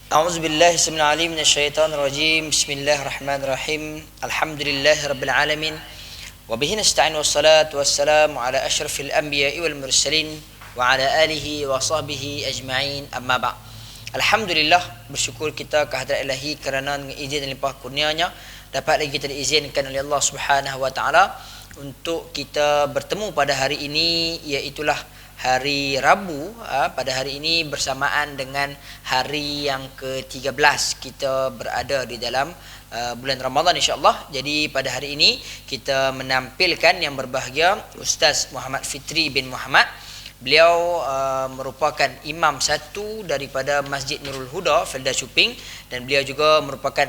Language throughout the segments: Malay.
A'udzu billahi samil alim minasyaitonir rajim. Bismillahirrahmanirrahim. Alhamdulillahirabbil alamin. Wa bihi nasta'in wassalatu wassalamu ala asyrafil anbiya'i wal mursalin wa ala alihi wa sahbihi ajma'in. Amma ba'd. Alhamdulillah, bersyukur kita kehadrat Ilahi kerana dengan izin dan limpah kurnianya dapat lagi kita diizinkan oleh Allah Subhanahu wa taala untuk kita bertemu pada hari ini, iaitulah hari Rabu. Pada hari ini bersamaan dengan hari yang ke-13 kita berada di dalam bulan Ramadan, insya-Allah. Jadi pada hari ini kita menampilkan yang berbahagia Ustaz Muhammad Fitri bin Muhammad. Beliau merupakan imam satu daripada Masjid Nurul Huda Felda Cuping, dan beliau juga merupakan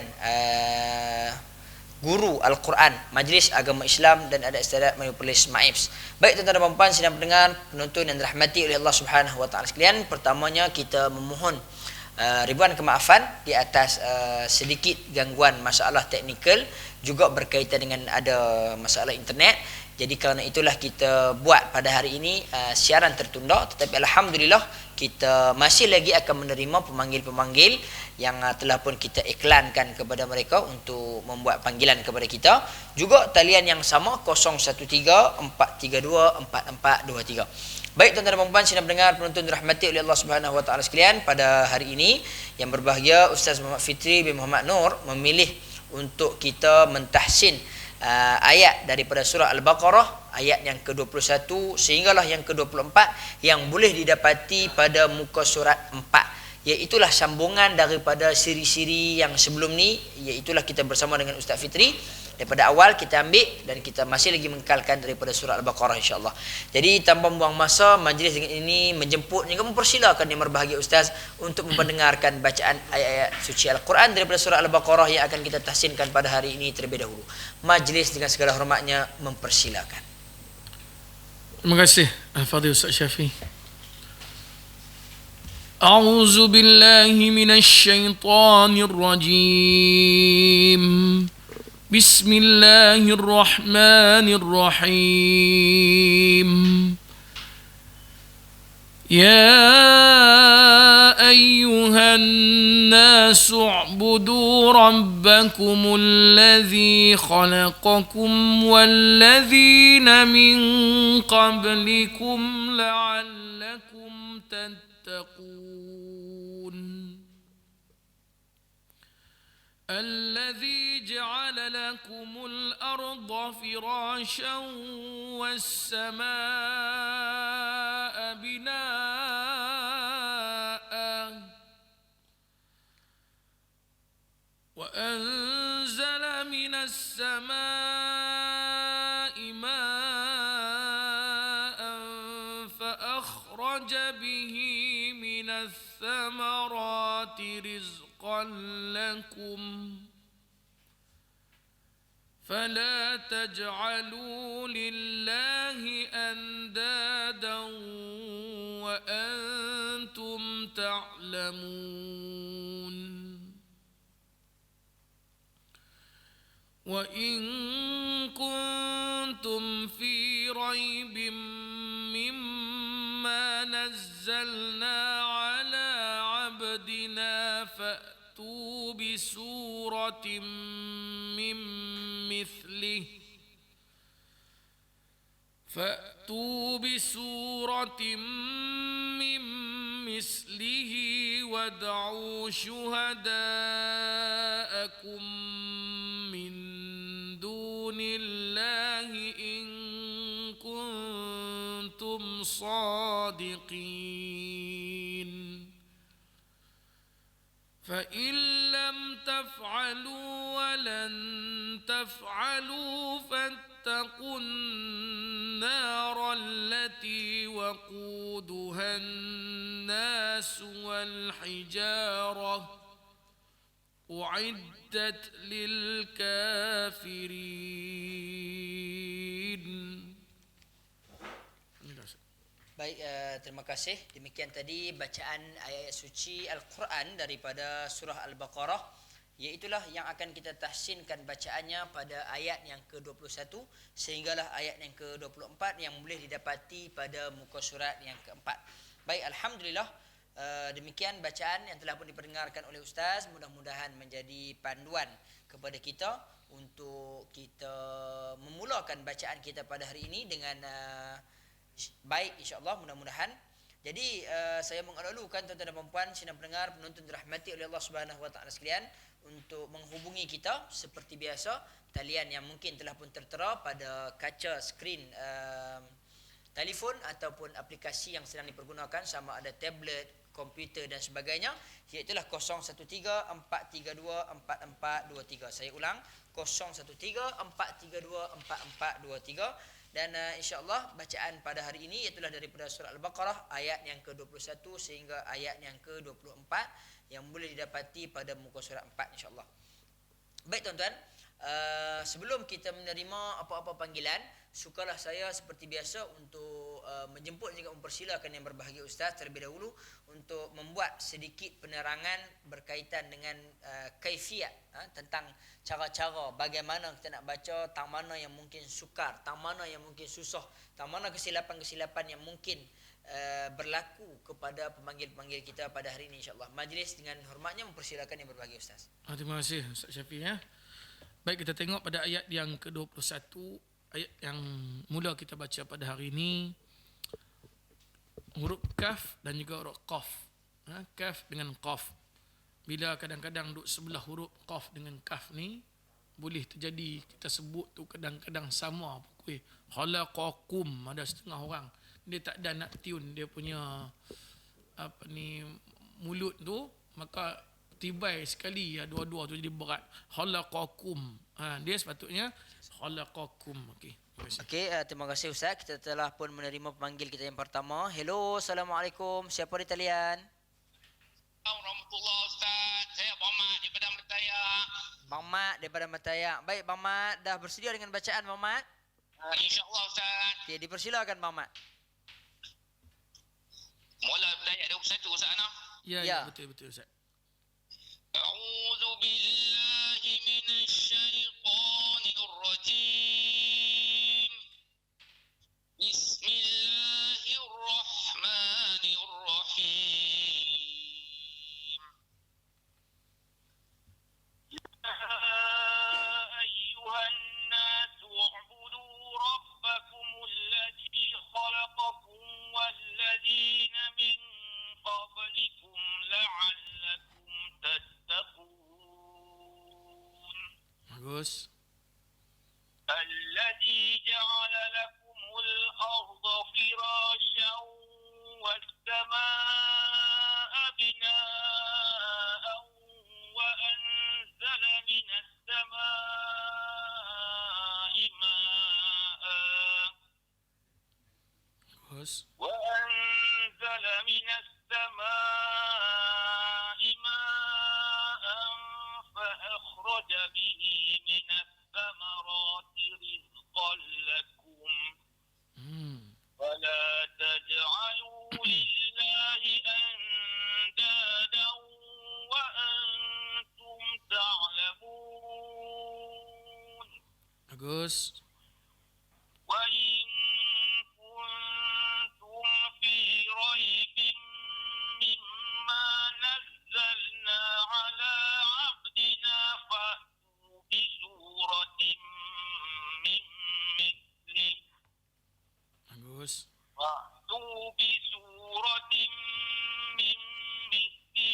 guru Al-Quran, Majlis Agama Islam dan Adat Istiadat Mayopolis MAIPS. Baik tuan-tuan dan puan sidang pendengar, penonton yang dirahmati oleh Allah Subhanahu wa taala sekalian, pertamanya kita memohon ribuan kemaafan di atas sedikit gangguan masalah teknikal, juga berkaitan dengan ada masalah internet. Jadi kerana itulah kita buat pada hari ini siaran tertunda, tetapi alhamdulillah kita masih lagi akan menerima pemanggil-pemanggil yang telah pun kita iklankan kepada mereka untuk membuat panggilan kepada kita. Juga talian yang sama 0134324423. Baik tuan-tuan dan puan sidang pendengar, penonton dirahmati oleh Allah Subhanahu wa taala sekalian, pada hari ini yang berbahagia Ustaz Muhammad Fitri bin Muhammad Nur memilih untuk kita mentahsin ayat daripada surah Al-Baqarah, ayat yang ke-21 sehinggalah yang ke-24 yang boleh didapati pada muka surat 4. Iaitulah sambungan daripada siri-siri yang sebelum ni, iaitulah kita bersama dengan Ustaz Fitri. Daripada awal kita ambil dan kita masih lagi mengkalkan daripada surah Al-Baqarah, insya-Allah. Jadi tanpa membuang masa, majlis ini menjemput juga mempersilakan yang berbahagia Ustaz untuk mempendengarkan bacaan ayat-ayat suci Al-Quran daripada surah Al-Baqarah yang akan kita tahsinkan pada hari ini terlebih dahulu. Majlis dengan segala hormatnya mempersilakan. Terima kasih Al-Fadhil Ustaz Syafi. A'udzu billahi minasyaitonir rajim. Bismillahirrahmanirrahim. Ya ayyuhan nasu u'budu rabbakumul ladzi khalaqakum walladzina min qablikum la'allakum tattaqun. الذي جعل لكم الأرض فراشا والسماء بناء وأنزل من السماء ماء فأخرج به من الثمرات رزقا لكم فلا تجعلوا لله أندادا وأنتم تعلمون وإن كنتم في ريب مما نزلنا على عبدنا فأتوا بسورة من مثله وادعوا شهداءكم من دون الله إن كنتم صادقين فإن لم تفعلوا ولن تفعلوا فاتقوا النار التي وقودها الناس والحجارة أعدت للكافرين. Baik, terima kasih. Demikian tadi bacaan ayat suci Al-Quran daripada surah Al-Baqarah, iaitulah yang akan kita tahsinkan bacaannya pada ayat yang ke-21 sehinggalah ayat yang ke-24 yang boleh didapati pada muka surat yang keempat. Baik, alhamdulillah, Demikian bacaan yang telah pun diperdengarkan oleh Ustaz, mudah-mudahan menjadi panduan kepada kita untuk kita memulakan bacaan kita pada hari ini dengan baik, insya-Allah, mudah-mudahan. Jadi saya mengalulukan tuan-tuan dan puan sidang pendengar penonton dirahmati oleh Allah Subhanahu wa taala sekalian untuk menghubungi kita seperti biasa, talian yang mungkin telah pun tertera pada kaca skrin telefon ataupun aplikasi yang sedang dipergunakan, sama ada tablet, komputer dan sebagainya, iaitu 0134324423. Saya ulang, 0134324423. Dan insya-Allah bacaan pada hari ini iaitu daripada surah Al-Baqarah ayat yang ke-21 sehingga ayat yang ke-24 yang boleh didapati pada muka surah 4 insya-Allah. Baik tuan-tuan, sebelum kita menerima apa-apa panggilan, sukalah saya seperti biasa untuk menjemput juga mempersilakan yang berbahagia Ustaz terlebih dahulu untuk membuat sedikit penerangan berkaitan dengan kaifiat, tentang cara-cara bagaimana kita nak baca, tang mana yang mungkin sukar, tang mana yang mungkin susah, tang mana kesilapan-kesilapan yang mungkin berlaku kepada pemanggil-pemanggil kita pada hari ini insya-Allah. Majlis dengan hormatnya mempersilakan yang berbahagia Ustaz. Terima kasih Ustaz Syafiq ya. Baik, kita tengok pada ayat yang ke-21, ayat yang mula kita baca pada hari ini, huruf kaf dan juga huruf qaf. Kaf dengan qaf. Bila kadang-kadang duduk sebelah huruf qaf dengan kaf ni, boleh terjadi kita sebut tu kadang-kadang sama pokok. Khalaqakum, ada setengah orang dia tak ada nak tune dia punya mulut tu, maka tibai sekali dua-dua tu jadi berat. Khalaqakum. Dia sepatutnya khalaqakum. Okey. Terima kasih Ustaz. Kita telah pun menerima pemanggil kita yang pertama. Hello, Assalamualaikum. Siapa di talian? Warahmatullahi Ustaz. Saya Bang Mat daripada Matayak. Bang Mat daripada Matayak. Baik Bang Mat, dah bersedia dengan bacaan Bang Mat? InsyaAllah Ustaz. Okey, dipersilakan Bang Mat. Mula ayat 21 Ustaz nah. Ya, betul Ustaz. A'udzu billahi minasy syaithanir rajim. Bismillahirrahmanirrahim. Ya ayyuhan nas wa'budu rabbakumul ladzi khalaqakum wal ladzina min qablikum la'allakum tattaqun. Bagus. الذي جعل لكم الأرض فراشا والسماء بناء وأنزل من السماء ماء Bagus. وأنزل من السماء ماء فأخرج به من الثمرات رزقا لكم فلا تجعلوا لله أندادا وأنتم تعلمون. Bagus. وإن كنتم في ريب مما نزلنا على عبدنا فأتوا بسورة من مثله من مثله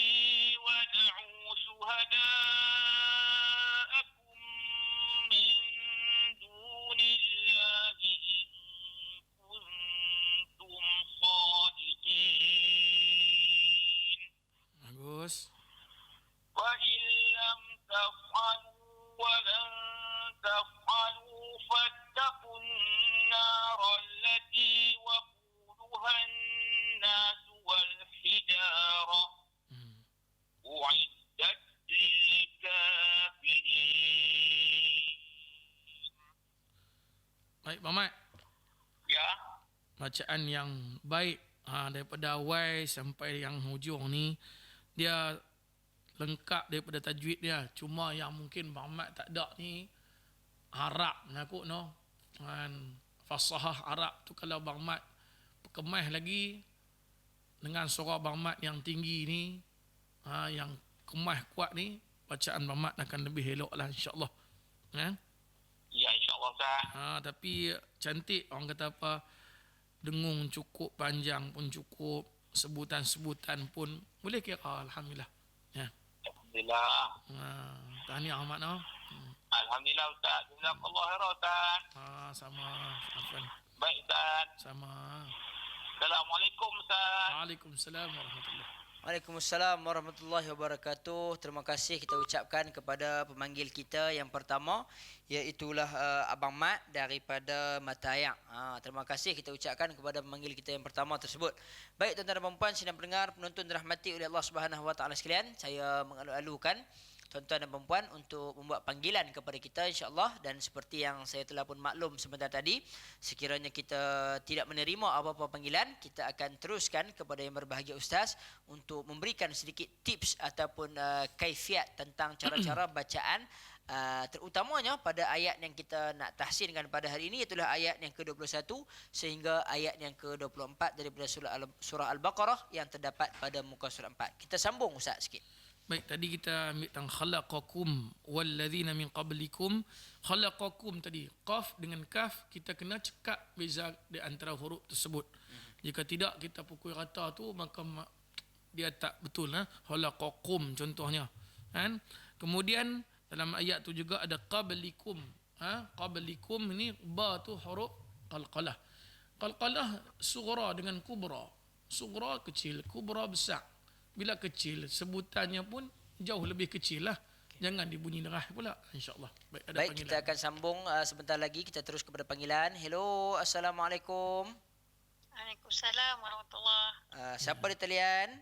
وادعوا شهداءكم من دون الله إن كنتم صادقين. Bagus. وإن لم تفعلوا ولن تفعلوا فاتقوا النار التي وقودها الناس والحجارة أعدت للكافرين. Baik Bang Mat, Ya, bacaan yang baik daripada awal sampai yang hujung ni, dia lengkap daripada tajwid dia. Cuma yang mungkin Bang Mat tak ada ni Arab nakut no. Fasahah Arab tu kalau Bang Mat perkemas lagi dengan suara Abang Mat yang tinggi ni, yang kemas kuat ni, bacaan Abang Mat akan lebih elok lah insya-Allah. Ya, insyaAllah Ustaz. Tapi cantik, orang kata apa, dengung cukup, panjang pun cukup, sebutan-sebutan pun boleh kira. Alhamdulillah. Alhamdulillah. Tahniah Ahmad no. Alhamdulillah Ustaz. Jazakallah khairan Ustaz. Sama. Afwan. Baik Ustaz. Sama. Assalamualaikum Ustaz. Waalaikumsalam warahmatullahi. Waalaikumsalam warahmatullahi wabarakatuh. Terima kasih kita ucapkan kepada pemanggil kita yang pertama, iaitulah Abang Mat daripada Matayak. Terima kasih kita ucapkan kepada pemanggil kita yang pertama tersebut. Baik tuan-tuan dan puan-puan, sidang pendengar penonton dirahmati oleh Allah Subhanahu Wa Taala sekalian, saya mengalu-alukan tuan-tuan dan puan-puan untuk membuat panggilan kepada kita insya-Allah, dan seperti yang saya telah pun maklum sebentar tadi, sekiranya kita tidak menerima apa-apa panggilan, kita akan teruskan kepada yang berbahagia ustaz untuk memberikan sedikit tips ataupun kaifiat tentang cara-cara bacaan, terutamanya pada ayat yang kita nak tahsinkan pada hari ini, iaitu ayat yang ke-21 sehingga ayat yang ke-24 daripada surah Al-Baqarah yang terdapat pada muka surah 4. Kita sambung ustaz sikit. Baik, tadi kita ambil tentang khalaqakum walladzina min qablikum. Khalaqakum tadi, qaf dengan kaf, kita kena cekak beza di antara huruf tersebut. Jika tidak kita pukul rata tu, maka dia tak betul. Khalaqakum contohnya. Kemudian dalam ayat tu juga ada qablikum. Qablikum ini ba tu huruf qalqalah. Qalqalah sughra dengan kubra. Sughra kecil, kubra besar. Bila kecil, sebutannya pun jauh lebih kecil lah. Jangan dibunyi derah pula, insyaAllah. Baik, kita akan sambung sebentar lagi. Kita terus kepada panggilan. Hello, Assalamualaikum. Waalaikumsalam warahmatullahi. Siapa di talian?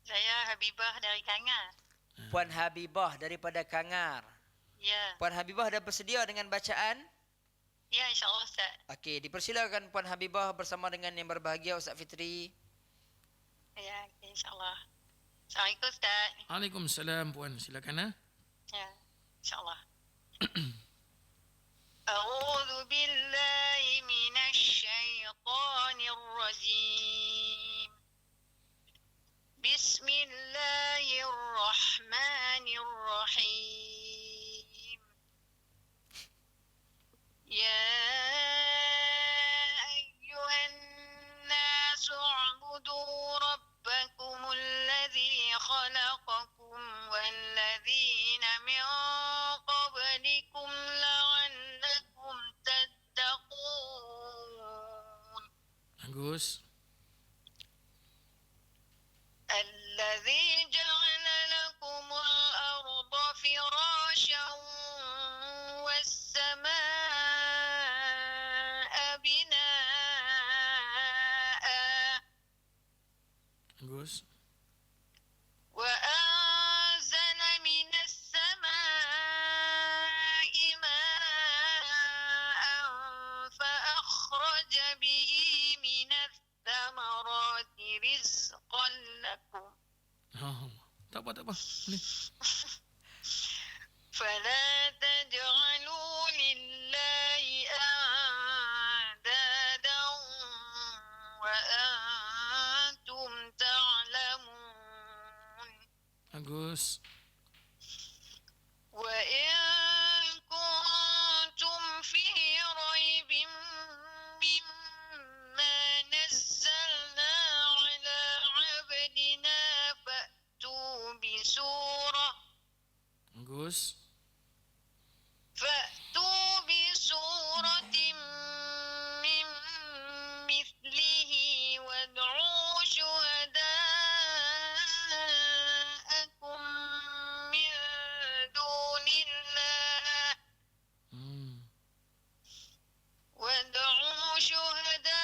Saya Habibah dari Kangar. Puan Habibah daripada Kangar. Ya. Puan Habibah dah bersedia dengan bacaan? Ya, insyaAllah Ustaz. Okey, dipersilakan Puan Habibah bersama dengan yang berbahagia Ustaz Fitri. Ya, insyaAllah. Assalamualaikum Ustaz. Waalaikumsalam puan, silakan. Ya, insyaAllah. A'udzu billahi minasy syaithanir rajim. Bismillahirrahmanirrahim. Ya ayyuhan nasu u'budu rabbakumul ladzi khalaqakum wal ladzina min qablikum la'allakum tattaqun. Bagus. الذي جعل لكم الأرض فراشا والسماء بناء Bagus. وأنزل من السماء ماء فأخرج به من الثمرات رزقا لكم Tak apa. Boleh. فلا تجعلوا لله أندادا وأنتم تعلمون. Bagus. وإن كنتم في ريب مما نزلنا على عبدنا فأتوا بسورة من مثله وادعوا شهداءكم من دون الله وادعوا شهداءكم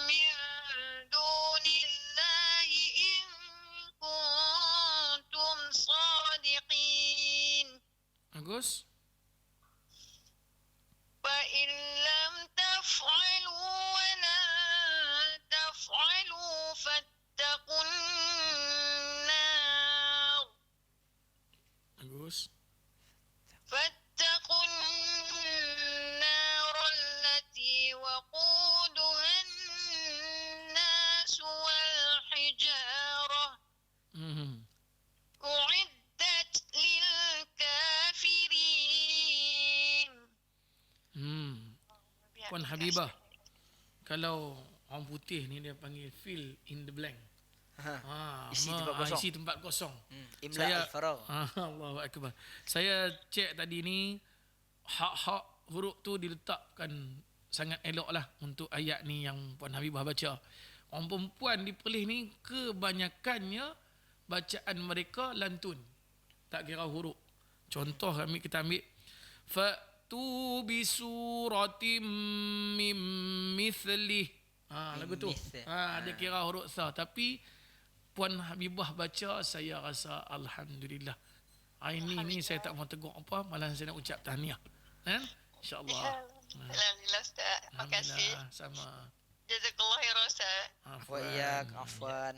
من دون الله إن كنتم صادقين. Bagus. فإن لم تفعلوا ولا تفعلوا فاتقوا النار Bagus. فاتقوا النار التي وقودها Puan Habibah, kalau orang putih ni dia panggil fill in the blank. Isi tempat kosong. Isi tempat kosong. Imla al-faragh. Allahu akbar. Saya cek tadi ni hak-hak huruf tu diletakkan sangat elok lah untuk ayat ni yang Puan Habibah baca. Orang perempuan di Perlis ni kebanyakannya bacaan mereka lantun. Tak kira huruf. Contoh kita ambil fa'tu bi suratim mim mithlih. Lagu tu. Dia kira huruf sa, tapi Puan Habibah baca, saya rasa alhamdulillah. Ini saya tak mau tegur apa, malah saya nak ucap tahniah. Kan? InsyaAllah. Alhamdulillah Ustaz. Terima kasih. Sama. Jazakallah khairan Ustaz. Wa iyyak, afwan.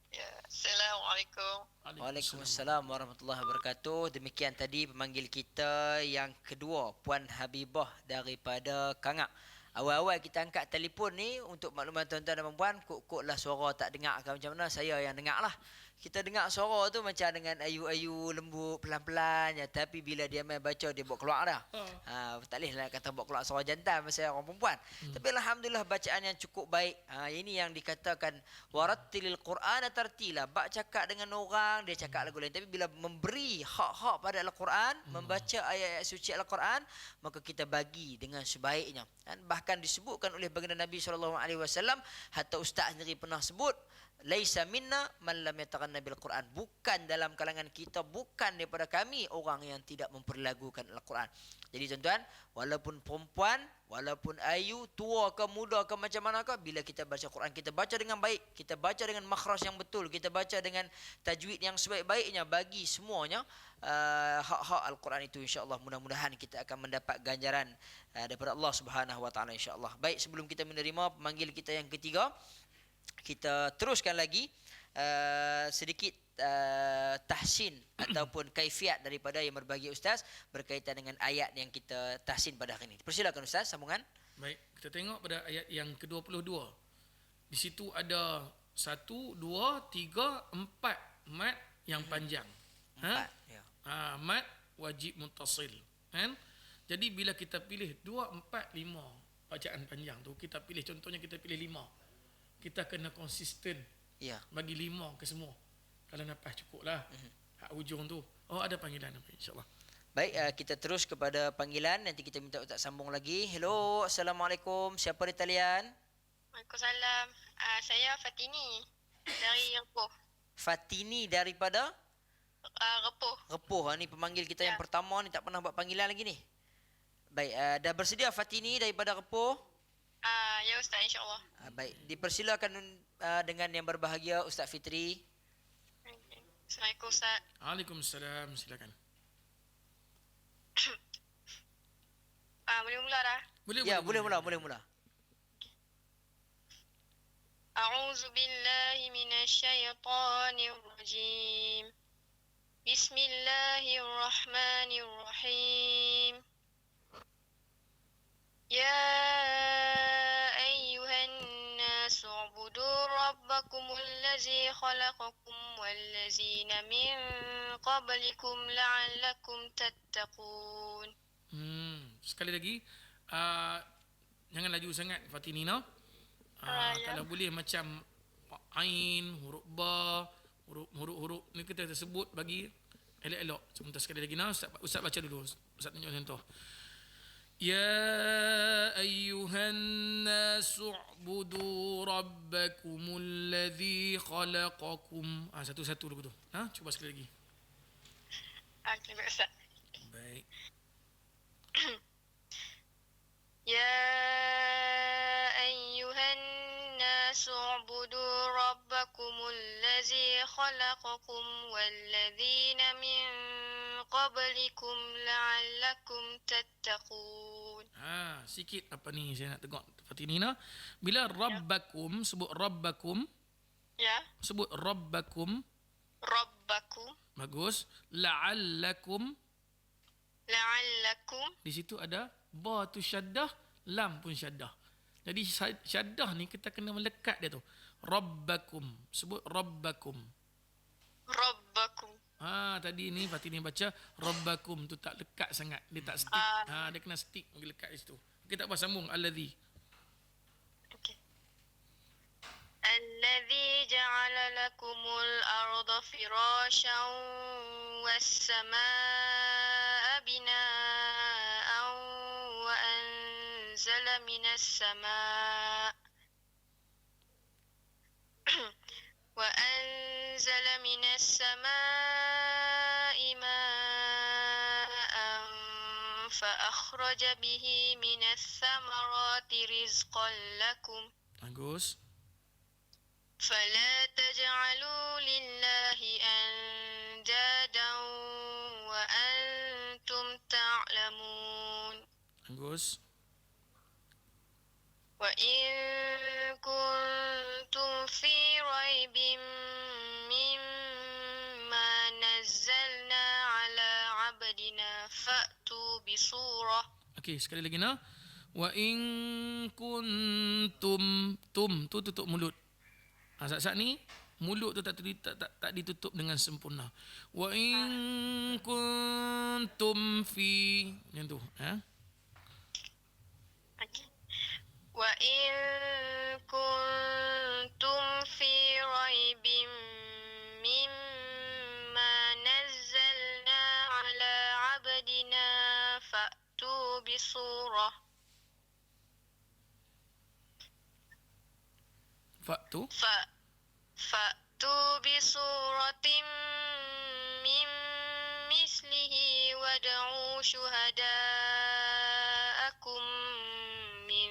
Ya. Assalamualaikum. Waalaikumsalam warahmatullahi wabarakatuh. Demikian tadi pemanggil kita yang kedua, Puan Habibah daripada Kangak. Awal-awal kita angkat telefon ni untuk makluman tuan-tuan dan puan, kok lah suara tak dengar ke macam mana, saya yang dengar lah. Kita dengar suara tu macam dengan ayu-ayu, lembut, pelan-pelan ya, tapi bila dia main baca dia buat keluar dah. Tak boleh lah kata buat keluar suara jantan masa orang perempuan. Tapi alhamdulillah bacaan yang cukup baik. Ini yang dikatakan warattilil Qur'ana tartila. Bak cakap dengan orang, dia cakap lagu lain, tapi bila memberi hak-hak pada Al-Quran, membaca ayat-ayat suci Al-Quran, maka kita bagi dengan sebaiknya. Bahkan disebutkan oleh baginda Nabi SAW, hatta ustaz sendiri pernah sebut, laisa minna man lam yataghanna bil Quran. Bukan dalam kalangan kita, bukan daripada kami orang yang tidak memperlagukan Al-Quran. Jadi tuan-tuan, walaupun perempuan, walaupun ayu, tua ke muda ke macam mana ke, bila kita baca Quran, kita baca dengan baik, kita baca dengan makhraj yang betul, kita baca dengan tajwid yang sebaik-baiknya, bagi semuanya hak-hak Al-Quran itu, insya-Allah mudah-mudahan kita akan mendapat ganjaran daripada Allah Subhanahu wa taala, insya-Allah. Baik, sebelum kita menerima pemanggil kita yang ketiga, kita teruskan lagi sedikit tahsin ataupun kaifiat daripada yang berbahagia Ustaz berkaitan dengan ayat yang kita tahsin pada hari ini. Persilakan Ustaz, sambungan. Baik, kita tengok pada ayat yang ke-22. Di situ ada 1, 2, 3, 4 mat yang panjang. Ya. Mat wajib muttasil. Kan? Jadi bila kita pilih 2, 4, 5 bacaan panjang tu, kita pilih, contohnya kita pilih 5. Kita kena konsisten. Ya. Bagi 5 ke semua. Kalau nafas cukup lah. Hak ujung tu. Oh, ada panggilan apa, insyaAllah. Baik, kita terus kepada panggilan. Nanti kita minta Ustaz sambung lagi. Hello, Assalamualaikum. Siapa di talian? Waalaikumsalam. Saya Fatini dari Repoh. Fatini daripada Repoh. Repoh. Ni pemanggil kita yang pertama ni, tak pernah buat panggilan lagi ni. Baik, dah bersedia Fatini daripada Repoh? Ya Ustaz, insyaAllah. Baik, dipersilakan dengan yang berbahagia Ustaz Fitri. Assalamualaikum Ustaz. Waalaikumsalam, silakan. Boleh mula dah? Boleh mula. A'udzu billahi minasyaitonir rajim. Bismillahirrahmanirrahim. Ya ayyuhan nasu ubudu rabbakumul ladzi khalaqakum wal ladzina min qablikum la'allakum tattaqun. Sekali lagi, jangan laju sangat Fatinina. Kalau boleh macam ain, huruf ba, huruf ni kita sebut bagi elok-elok. Sebentar sekali lagi. Ustaz baca dulu. Ustaz tunjuk contoh. Ya ayyuhan nasu ubudu rabbakumul ladzi khalaqakum. Satu-satu dulu tu. Cuba sekali lagi. Terima kasih. Baik. Ya ayyuhan nasu ubudu rabbakumul ladzi khalaqakum wal ladzina min qablikum la'allakum tattaqun. Sikit apa ni saya nak tengok Fatinina. Bila rabbakum, sebut rabbakum. Ya. Sebut rabbakum. Rabbakum. Bagus. La'allakum. Di situ ada ba tu syaddah, lam pun syaddah. Jadi syaddah ni kita kena melekat dia tu. Rabbakum. Sebut rabbakum. Rabbakum. Tadi ni Fatini baca rabbakum tu tak lekat sangat. Dia tak stick. Dia kena stick bagi lekat di situ. Kita apa sambung alladzi. Okay. الذي جعل لكم الأرض فراشا والسماء بناء وأنزل من السماء وأنزل من السماء ماء فأخرج به من الثمرات رزقا لكم Bagus. فلا تجعلوا لله أندادا وأنتم تعلمون Bagus. وإن كنتم في ريب مما نزلنا على عبدنا فأتوا بسورة Okey, sekali lagi nah. Wa in kuntum tum tu tutup mulut. Saat-saat ni mulut tu tak ditutup dengan sempurna. Wa in kuntum fi yang tu, Okay. وإن كنتم في ريب مما نزلنا على عبدنا فأتوا بسورة Fa'tu. فأتوا بسورة من مثله وادعوا شهداءكم من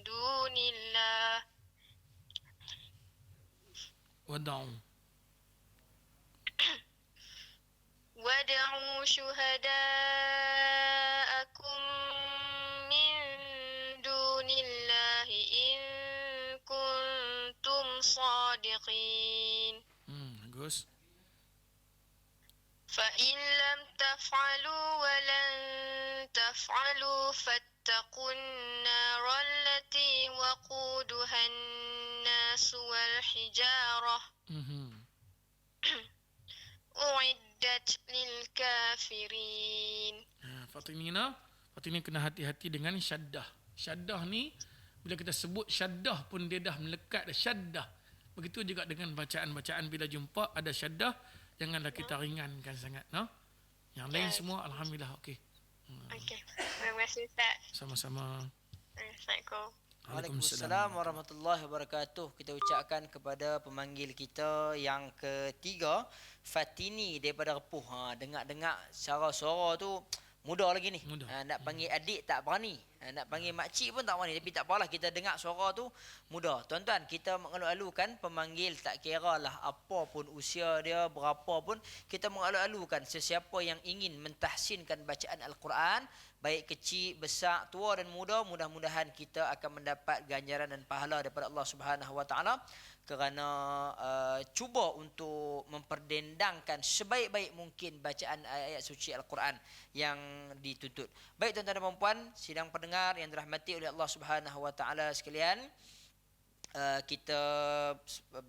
دون الله Wada'u. وادعوا شهداءكم من دون الله إن كنتم صادقين Bagus. فإن لم تفعلوا ولن تفعلوا فاتقوا النار التي وقودها الناس والحجارة أعدت للكافرين. Fatimina kena hati-hati dengan syaddah. Syaddah ni bila kita sebut syaddah pun dia dah melekat dah, syaddah. Begitu juga dengan bacaan-bacaan bila jumpa ada syaddah, janganlah kita ringankan sangat, no? Yang lain semua alhamdulillah okey. Okey. Terima kasih Ustaz. Sama-sama. Assalamualaikum. Waalaikumsalam warahmatullahi wabarakatuh. Kita ucapkan kepada pemanggil kita yang ketiga, Fatini daripada Repuh. Dengar-dengar suara tu muda lagi ni. Nak panggil adik tak berani. Nak panggil makcik pun tak berani. Tapi tak apalah, kita dengar suara tu muda. Tuan-tuan, kita mengalu-alukan pemanggil tak kira lah apa pun usia dia, berapa pun. Kita mengalu-alukan sesiapa yang ingin mentahsinkan bacaan Al-Quran, baik kecil, besar, tua dan muda, mudah-mudahan kita akan mendapat ganjaran dan pahala daripada Allah Subhanahu Wa Taala kerana cuba untuk memperdendangkan sebaik-baik mungkin bacaan ayat suci Al-Quran yang dituntut. Baik tuan-tuan dan puan-puan, sidang pendengar yang dirahmati oleh Allah Subhanahu Wa Taala sekalian, kita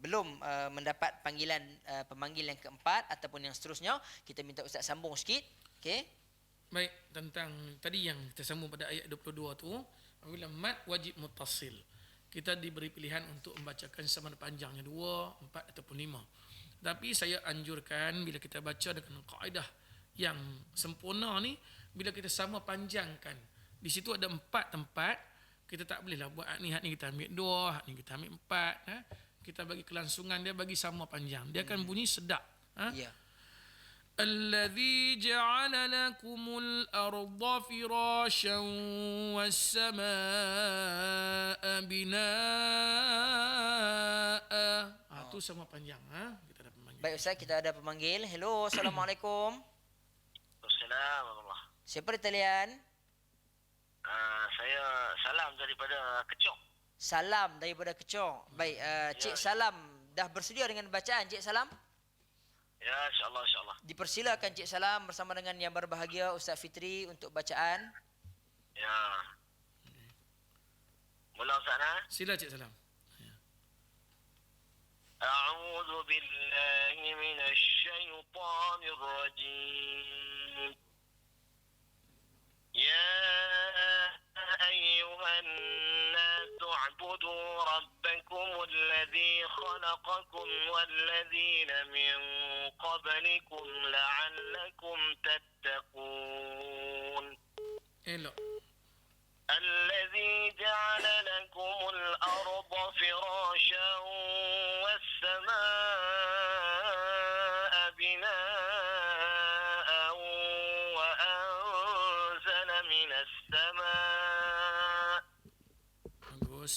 belum mendapat panggilan pemanggil yang keempat ataupun yang seterusnya. Kita minta Ustaz sambung sikit. Okey. Baik, tentang tadi yang kita sambung pada ayat 22 tu, apabila mat wajib muttasil, kita diberi pilihan untuk membacakan sama ada panjangnya 2, 4 ataupun 5. Tapi saya anjurkan bila kita baca dengan kaedah yang sempurna ni, bila kita sama panjangkan, di situ ada 4 tempat, kita tak bolehlah buat hak ni kita ambil 2, hak ni kita ambil 4. Kita bagi kelangsungan dia, bagi sama panjang. Dia akan bunyi sedap. Ya. الذي جعل لكم الأرض فراشا والسماء بناء. Itu sama panjang. Kita ada pemanggil. Baik Ustaz, kita ada pemanggil. Hello, Assalamualaikum. Assalamualaikum. Siapa di talian? Saya Salam daripada Kecong. Salam daripada Kecong. Baik, Cik Salam dah bersedia dengan bacaan Cik Salam? Ya, insyaAllah. Dipersilakan Cik Salam bersama dengan yang berbahagia Ustaz Fitri untuk bacaan. Ya. Mula Ustaz. Sila Cik Salam. A'udzu billahi minasy syaithanir rajim. Ya ayyuhal خلقكم والذين من قبلكم لعلكم تتقون Elok. الذي جعل لكم الأرض فراشا والسماء بناء وأنزل من السماء Bagus.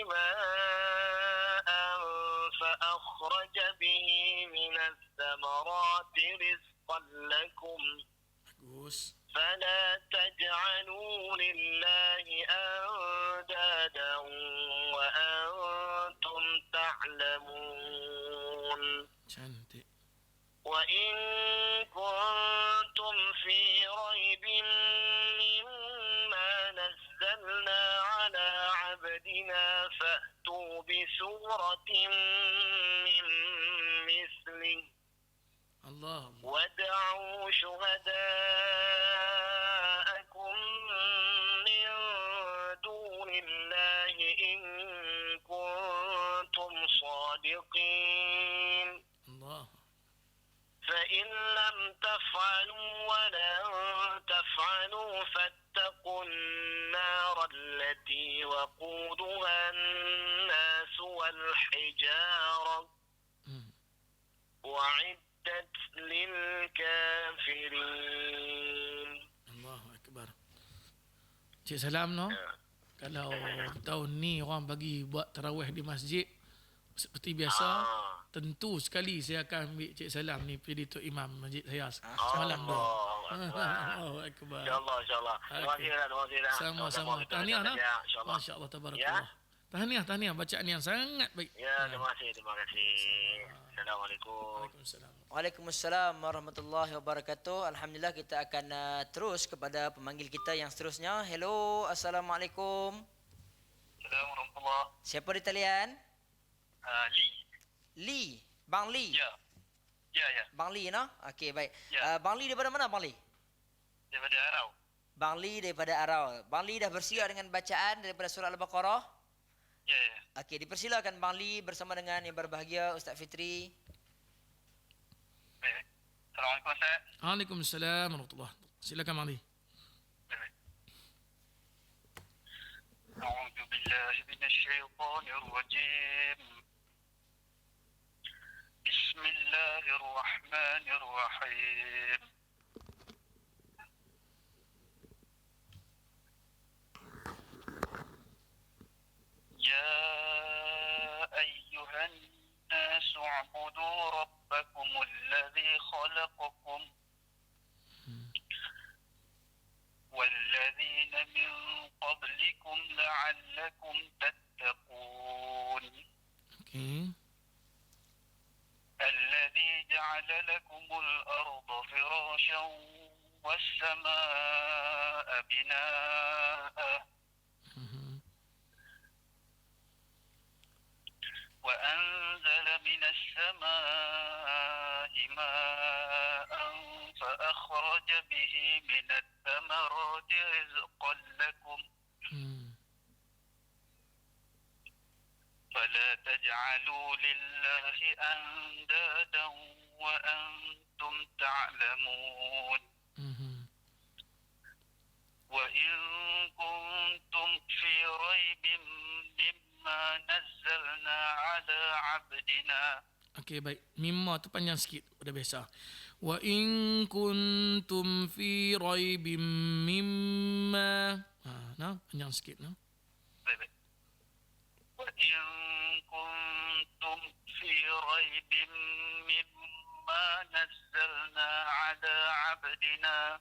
ماء فأخرج به من الثمرات رزقا لكم Bagus. فلا تجعلوا لله أندادا وأنتم تعلمون Cantik. وإن كنتم في ريب مما نزلنا على عبدنا فأتوا بسورة من مثله Allah. وادعوا شهداءكم من دون الله إن كنتم صادقين Allah. فإن لم تفعلوا ولن تفعلوا فاتقوا النار التي وقودها الناس والحجارة أعدت للكافرين. Allahu Akbar. Cik Salam no. Kalau tahun ni orang bagi buat tarawih di masjid seperti biasa, tentu sekali saya akan ambil Cik Salam ni jadi tok imam masjid saya semalam tu. Allahu Akbar. InsyaAllah. Terima kasih. Sama-sama. Tahniah nah. Masya-Allah tabarakallah. Tahniah bacaan yang sangat baik. Ya, terima kasih. Assalamualaikum. Waalaikumsalam. Waalaikumsalam warahmatullahi wabarakatuh. Alhamdulillah, kita akan terus kepada pemanggil kita yang seterusnya. Hello, Assalamualaikum. Assalamualaikum warahmatullahi. Siapa di talian? Lee. Bang Lee. Ya. Bang Lee no? Okey, baik. Ya. Bang Lee daripada mana Bang Lee? Daripada Arau. Bang Lee daripada Arau. Bang Lee dah bersiap dengan bacaan daripada surah Al-Baqarah? Ya. Okey, dipersilakan Bang Lee bersama dengan yang berbahagia Ustaz Fitri. Baik. Assalamualaikum Ustaz. Waalaikumsalam warahmatullahi. Silakan Mali. أعوذ بالله من الشيطان الرجيم بسم الله الرحمن الرحيم يا أيها الناس اعبدوا ربكم الذي خلقكم والذين من قبلكم لعلكم تتقون Okey. الذي جعل لكم الأرض فراشا والسماء بناء وأنزل من السماء ماء فأخرج به من الثمرات رزقا لكم فلا تجعلوا لله أندادا وأنتم تعلمون وإن كنتم في ريب مما نزلنا على عبدنا. Okey, baik. Mimma tu panjang sikit, udah biasa. Wa in kuntum fi raibim mimma. Nah, panjang sikit nah. Baik. وإن كنتم في ريب مما نزلنا على عبدنا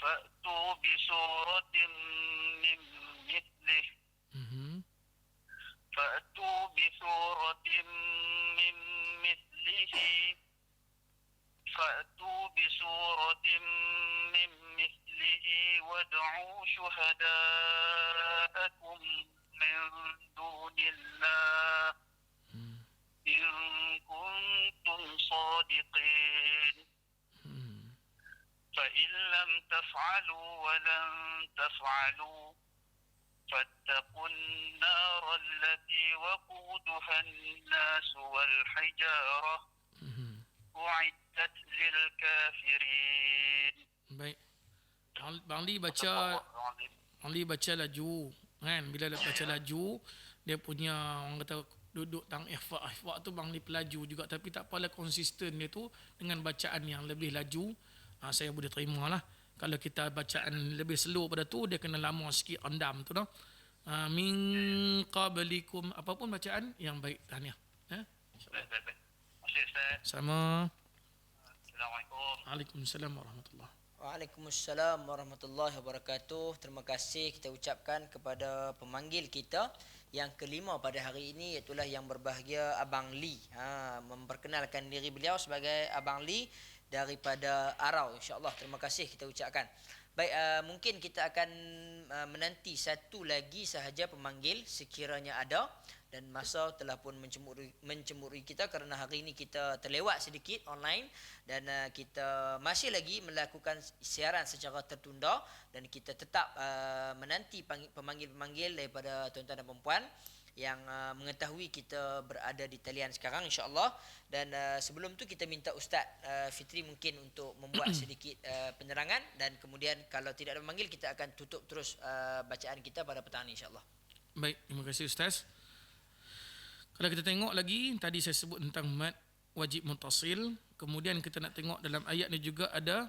فأتوا بسورة من مثله فأتوا بسورة من مثله وادعوا شهداءكم من دون الله إن كنتم صادقين فإن لم تفعلوا ولن تفعلوا فاتقوا النار التي وقودها الناس والحجارة أعدت للكافرين. Baik. Bang Li baca laju kan. Bila dia baca laju, dia punya orang kata duduk tang ihfa tu Bang Li pelaju juga, tapi tak apalah, konsisten dia tu dengan bacaan yang lebih laju. Saya boleh terima lah. Kalau kita bacaan lebih slow pada tu, dia kena lama sikit rendam tu dah. Min qablikum, apapun bacaan yang baik. Tahniah. Baik. Masih Ustaz. Sama. Assalamualaikum. Waalaikumsalam warahmatullahi. Waalaikumsalam warahmatullahi wabarakatuh. Terima kasih kita ucapkan kepada pemanggil kita yang kelima pada hari ini, iaitu yang berbahagia Abang Li. Memperkenalkan diri beliau sebagai Abang Li daripada Arau, insya-Allah. Terima kasih kita ucapkan. Baik, mungkin kita akan menanti satu lagi sahaja pemanggil sekiranya ada, dan masa telah pun mencemuri kita kerana hari ini kita terlewat sedikit online, dan kita masih lagi melakukan siaran secara tertunda, dan kita tetap menanti pemanggil-pemanggil daripada tuan-tuan dan puan-puan yang mengetahui kita berada di talian sekarang, insya-Allah. Dan sebelum tu kita minta Ustaz Fitri mungkin untuk membuat sedikit penerangan, dan kemudian kalau tidak ada pemanggil kita akan tutup terus bacaan kita pada petang ini, insya-Allah. Baik, terima kasih Ustaz. Kalau kita tengok lagi, tadi saya sebut tentang mad wajib muttasil. Kemudian kita nak tengok dalam ayat ni juga ada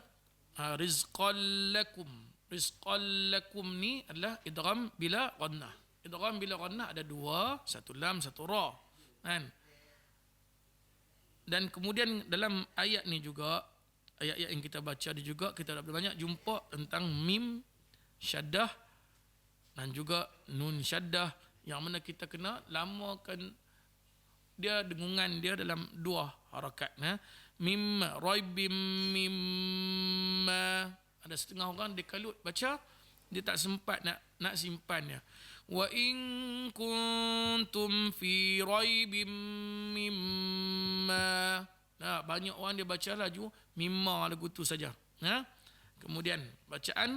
rizqal lakum. Rizqal lakum ni adalah idgham bila ghannah. Idgham bila ghannah ada dua, satu lam, satu ra. Kan? Dan kemudian dalam ayat ni juga, ayat-ayat yang kita baca ni juga, kita dah banyak jumpa tentang mim syaddah dan juga nun syaddah, yang mana kita kena lamakan dia dengungan dia dalam dua harakat. Mim raibim mimma. Ada setengah orang dia kalut baca, dia tak sempat nak simpannya. Wa in kuntum fi raibim mimma. Banyak orang dia baca laju mimma lagu tu saja. Kemudian bacaan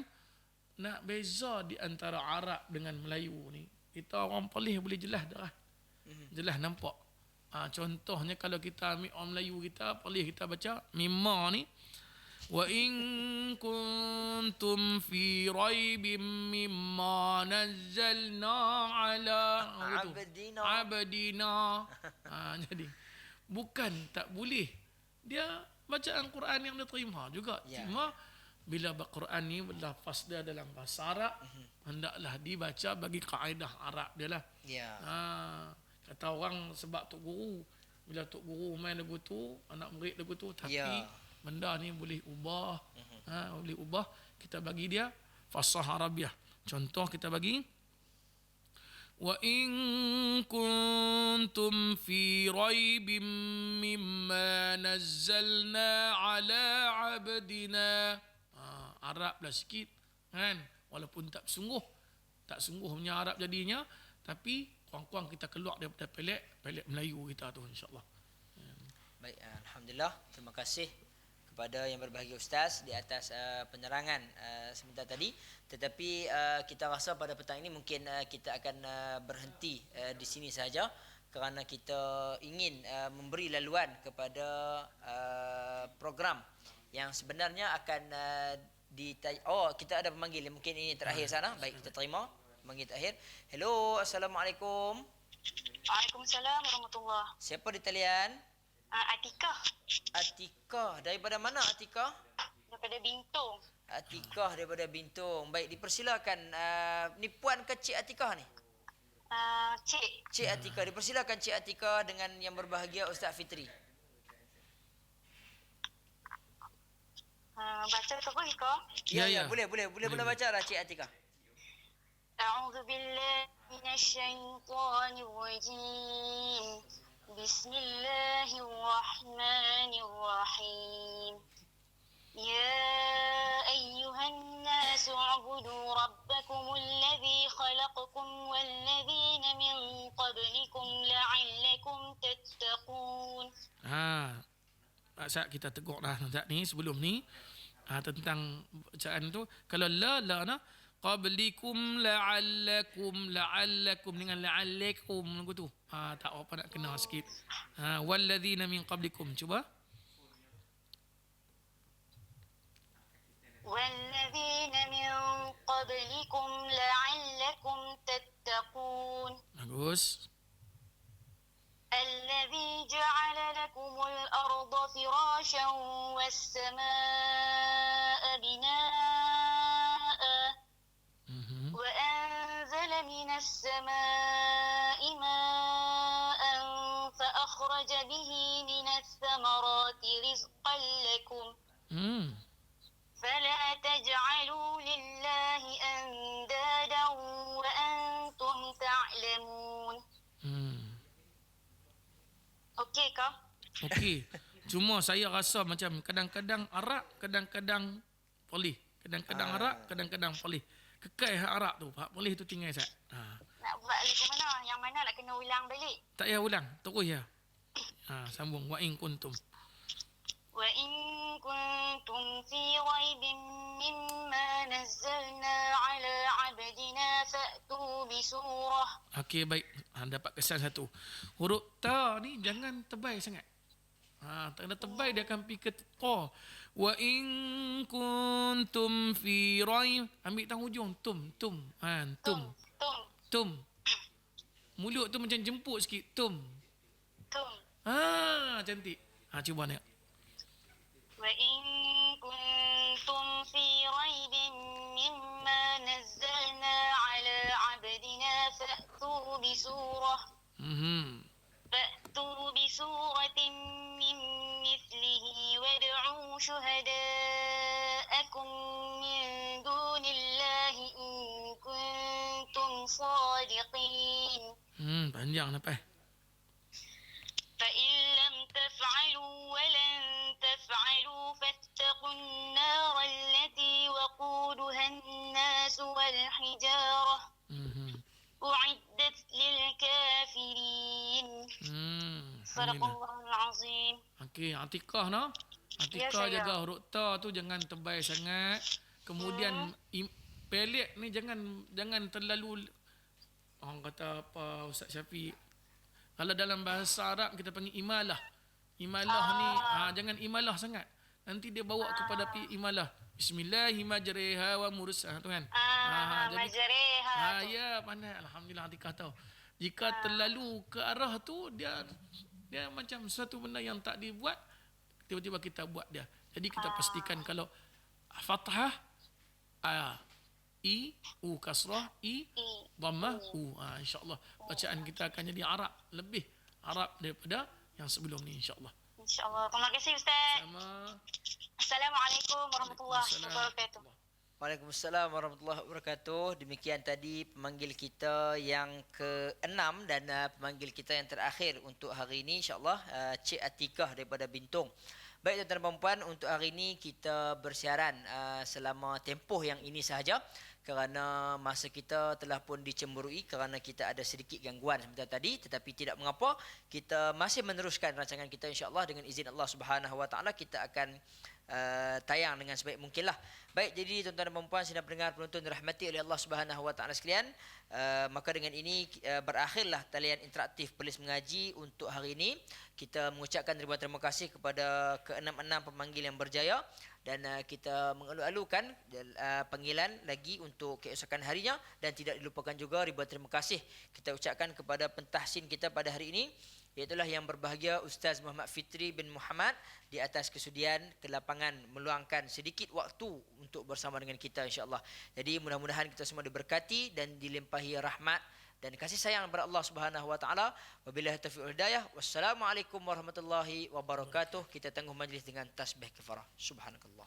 nak beza di antara Arab dengan Melayu ni, kita orang Palih boleh jelas dah. Jelas nampak. Contohnya kalau kita ambil orang Melayu kita, Palih kita baca mimma ni, wa in kuntum fi raibim mimma nazzalna ala abdina. Jadi bukan tak boleh dia bacaan Quran yang dia terima juga. Cuma bila Al-Quran ni lafaz dia dalam bahasa Arab, hendaklah dibaca bagi kaedah Arab dia lah. Kata orang sebab tok guru, bila tok guru main lagu tu, anak murid lagu tu, tapi benda ni boleh ubah. Boleh ubah. Kita bagi dia fasah Arabiah. Contoh kita bagi wa in kuntum fi raibim mimma nazzalna ala abdina. Arab lah sikit kan, walaupun tak sungguh punya Arab jadinya, tapi kurang-kurang kita keluar daripada pelik Melayu kita tu, insya-Allah. Baik, alhamdulillah, terima kasih kepada yang berbahagia Ustaz di atas penerangan sebentar tadi. Tetapi kita rasa pada petang ini mungkin kita akan berhenti di sini saja, kerana kita ingin memberi laluan kepada program yang sebenarnya akan kita ada pemanggil, mungkin ini terakhir sana. Baik, kita terima pemanggil terakhir. Hello, Assalamualaikum. Waalaikumsalam warahmatullahi. Siapa di talian? Atikah. Atikah. Daripada mana Atikah? Daripada Bintong. Atikah daripada Bintong. Baik, dipersilakan. Ni puan ke Cik Atikah ni? Cik. Cik Atikah. Dipersilakan Cik Atikah dengan yang berbahagia Ustaz Fitri. Baca ke boleh ke? Ya, boleh baca lah Cik Atikah. A'udzu billahi minasyaitonir rajim. Bismillahirrahmanirrahim. Ya ayyuhan nasu u'budu rabbakumul ladzi khalaqakum wal ladzina min qablikum la'allakum tattaqun. Kita tegur dah ni sebelum ni tentang bacaan tu. Kalau la qablikum la'allakum dengan la'allakum lagu tu. Tak apa nak kena sikit. Walladzina min qablikum. Cuba. والذين من قبلكم لعلكم تتقون Bagus. الذي جعل لكم الأرض فراشا والسماء بناء وأنزل من السماء ماء فأخرج به من الثمرات رزقا لكم فلا تجعلوا لله أندادا وأنتم تعلمون. Okey kah? Okey. Cuma saya rasa macam kadang-kadang Arab, kadang-kadang Polih. Kadang-kadang Arab, kadang-kadang Polih. Kekal hak Arab tu. Hak Polih tu tinggal Ustaz. Nak buat lagu mana? Yang mana nak kena ulang balik? Tak payah ulang. Terus ya. Sambung. Wa in kuntum. وإن كنتم في ريب مما نزلنا على عبدنا فأتوا بسورة. Okey, baik. Dapat kesan satu. Huruf ta ni jangan tebal sangat. Tak kena tebal dia akan pergi ke ta. Wa in kuntum fi raib. Ambil tang hujung. Tum. Mulut tu macam jemput sikit. Tum. Cantik. Cuba tengok. وإن كنتم في ريب مما نزلنا على عبدنا فأتوا بسورة من مثله وادعوا شهداءكم من دون الله إن كنتم صادقين. Panjang lepas. فإن لم تفعلوا ولن تفعلوا فاتقوا النار التي وقودها الناس والحجارة أعدت للكافرين. صدق الله العظيم. Okey, Atikah no. Atikah jaga huruf ta tu jangan tebal sangat. Kemudian pelik ni jangan terlalu orang kata apa Ustaz Syafiq. Kalau dalam bahasa Arab kita panggil imalah. Imalah ni jangan imalah sangat. Nanti dia bawa kepada imalah. Bismillahirrahmanirrahim wa mursalah tu kan. Majriha. Ya, pandai. Alhamdulillah Atikah tahu. Jika terlalu ke arah tu dia macam satu benda yang tak dibuat, tiba-tiba kita buat dia. Jadi kita pastikan kalau fathah I, U kasrah, I, dhammah, U. InsyaAllah bacaan kita akan jadi Arab. Lebih Arab daripada yang sebelum ni insyaAllah. InsyaAllah. Terima kasih Ustaz. Sama. Assalamualaikum warahmatullahi wabarakatuh. Waalaikumsalam warahmatullahi wabarakatuh. Demikian tadi pemanggil kita yang ke-6 dan pemanggil kita yang terakhir untuk hari ini insyaAllah, Cik Atikah daripada Bintung. Baik tuan-tuan dan puan-puan, untuk hari ini kita bersiaran selama tempoh yang ini sahaja kerana masa kita telah pun dicemburui kerana kita ada sedikit gangguan sebentar tadi, tetapi tidak mengapa, kita masih meneruskan rancangan kita insya-Allah dengan izin Allah Subhanahu Wa Taala. Kita akan tayang dengan sebaik mungkinlah. Baik, jadi tuan-tuan dan puan-puan, sidang pendengar penonton dirahmati oleh Allah Subhanahu Wa Taala sekalian, maka dengan ini berakhirlah talian interaktif Perlis Mengaji untuk hari ini. Kita mengucapkan ribuan terima kasih kepada ke-6 pemanggil yang berjaya dan kita mengalu-alukan panggilan lagi untuk keesokan harinya, dan tidak dilupakan juga ribuan terima kasih kita ucapkan kepada pentahsin kita pada hari ini, iaitulah yang berbahagia Ustaz Muhammad Fitri bin Muhammad, di atas kesudian ke lapangan meluangkan sedikit waktu untuk bersama dengan kita insya-Allah. Jadi mudah-mudahan kita semua diberkati dan dilimpahi rahmat dan kasih sayang kepada Allah Subhanahu Wa Taala. Wabillahi taufiq wal hidayah. Wassalamualaikum warahmatullahi wabarakatuh. Kita tangguh majlis dengan tasbih kafarah. Subhanakallah.